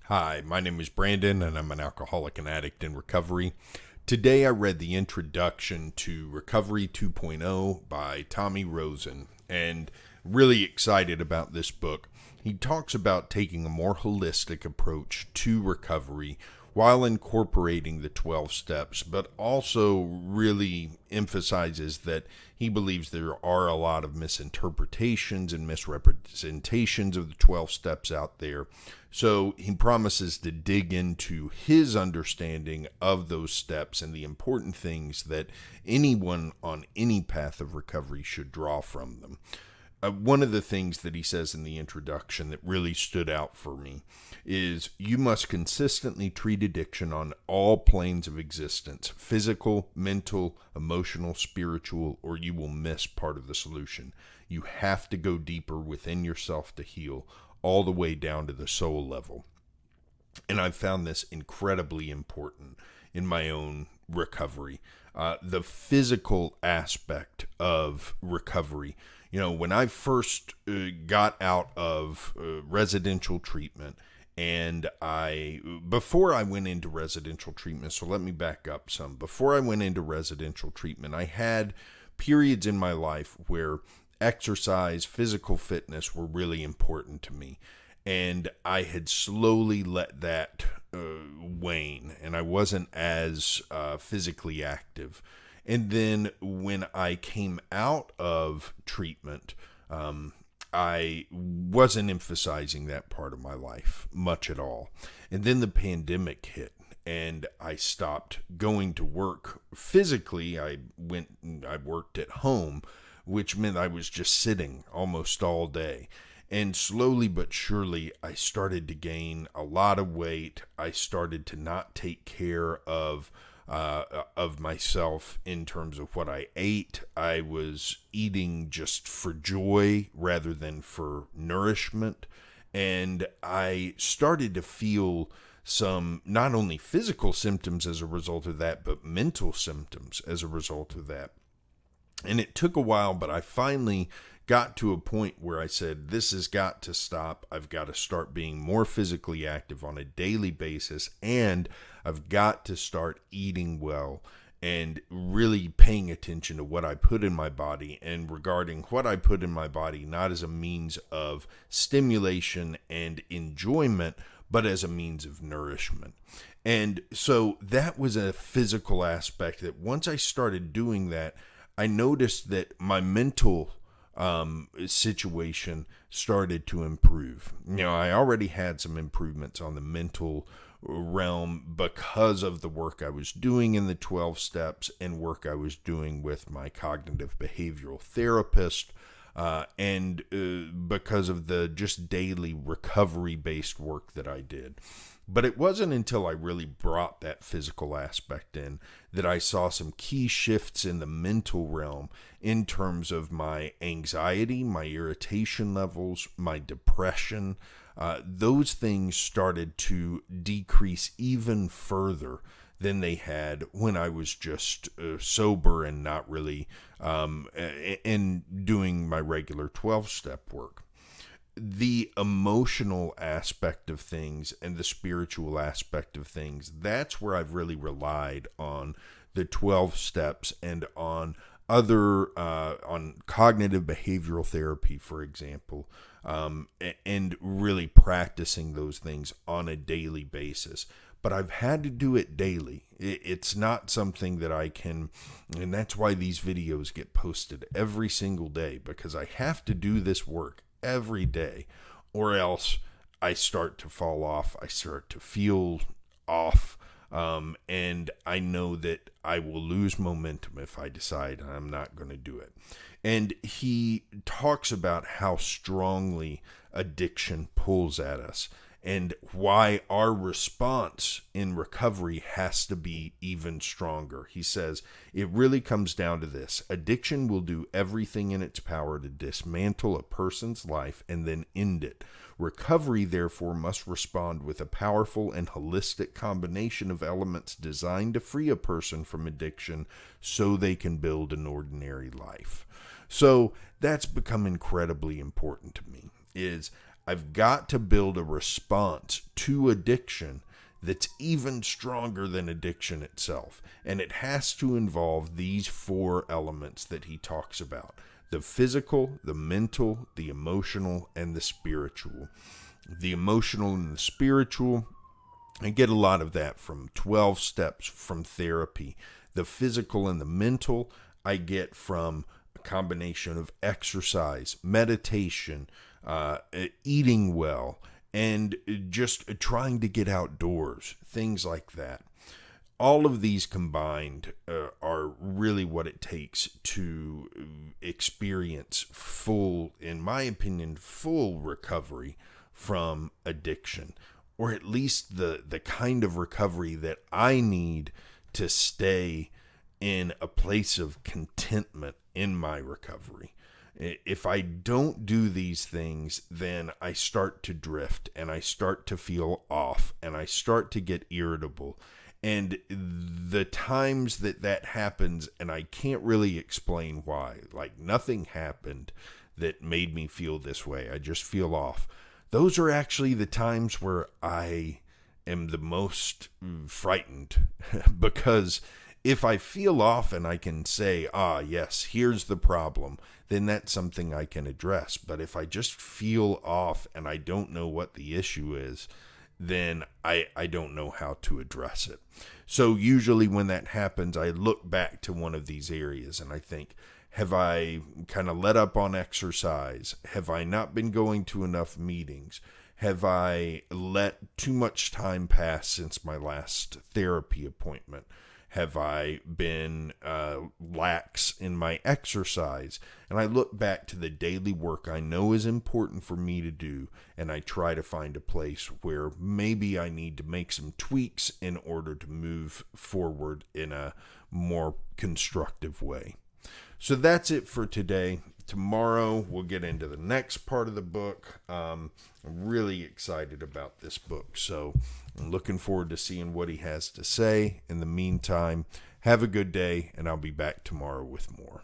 Hi, my name is Brandon, and I'm an alcoholic and addict in recovery. Today I read the introduction to Recovery 2.0 by Tommy Rosen, and really excited about this book. He talks about taking a more holistic approach to recovery while incorporating the 12 steps, but also really emphasizes that he believes there are a lot of misinterpretations and misrepresentations of the 12 steps out there. So he promises to dig into his understanding of those steps and the important things that anyone on any path of recovery should draw from them. One of the things that he says in the introduction that really stood out for me is you must consistently treat addiction on all planes of existence, physical, mental, emotional, spiritual, or you will miss part of the solution. You have to go deeper within yourself to heal, all the way down to the soul level. And I've found this incredibly important in my own recovery. The physical aspect of recovery. You know, when I first got out of residential treatment, and before I went into residential treatment, so let me back up some. Before I went into residential treatment, I had periods in my life where exercise, physical fitness were really important to me. And I had slowly let that wane, and I wasn't as physically active. And then when I came out of treatment, I wasn't emphasizing that part of my life much at all. And then the pandemic hit, and I stopped going to work physically. I worked at home, which meant I was just sitting almost all day. And slowly but surely, I started to gain a lot of weight. I started to not take care of myself in terms of what I ate. I was eating just for joy rather than for nourishment. And I started to feel some not only physical symptoms as a result of that, but mental symptoms as a result of that. And it took a while, but I finally got to a point where I said, this has got to stop. I've got to start being more physically active on a daily basis, and I've got to start eating well and really paying attention to what I put in my body, and regarding what I put in my body, not as a means of stimulation and enjoyment, but as a means of nourishment. And so that was a physical aspect that once I started doing that, I noticed that my mental situation started to improve. You know, I already had some improvements on the mental realm because of the work I was doing in the 12 steps and work I was doing with my cognitive behavioral therapist, and because of the just daily recovery-based work that I did. But it wasn't until I really brought that physical aspect in that I saw some key shifts in the mental realm in terms of my anxiety, my irritation levels, my depression. Those things started to decrease even further than they had when I was just sober and not really and doing my regular 12-step work. The emotional aspect of things and the spiritual aspect of things, that's where I've really relied on the 12 steps and on on cognitive behavioral therapy, for example, and really practicing those things on a daily basis. But I've had to do it daily. It's not something that I can, and that's why these videos get posted every single day, because I have to do this work every day, or else I start to fall off. I start to feel off, and I know that I will lose momentum if I decide I'm not going to do it. And he talks about how strongly addiction pulls at us, and why our response in recovery has to be even stronger. He says, it really comes down to this. Addiction will do everything in its power to dismantle a person's life and then end it. Recovery, therefore, must respond with a powerful and holistic combination of elements designed to free a person from addiction so they can build an ordinary life. So that's become incredibly important to me, is I've got to build a response to addiction that's even stronger than addiction itself. And it has to involve these four elements that he talks about: the physical, the mental, the emotional, and the spiritual. The emotional and the spiritual, I get a lot of that from 12 steps from therapy. The physical and the mental, I get from a combination of exercise, meditation, eating well, and just trying to get outdoors, things like that. All of these combined are really what it takes to experience full, in my opinion, full recovery from addiction, or at least the kind of recovery that I need to stay in a place of contentment in my recovery. If I don't do these things, then I start to drift and I start to feel off and I start to get irritable. And the times that happens, and I can't really explain why, like nothing happened that made me feel this way, I just feel off. Those are actually the times where I am the most frightened because if I feel off and I can say, yes, here's the problem, then that's something I can address. But if I just feel off and I don't know what the issue is, then I don't know how to address it. So usually when that happens, I look back to one of these areas and I think, have I kind of let up on exercise? Have I not been going to enough meetings? Have I let too much time pass since my last therapy appointment? Have I been lax in my exercise? And I look back to the daily work I know is important for me to do, and I try to find a place where maybe I need to make some tweaks in order to move forward in a more constructive way. So that's it for today. Tomorrow we'll get into the next part of the book. I'm really excited about this book, so I'm looking forward to seeing what he has to say. In the meantime, have a good day, and I'll be back tomorrow with more.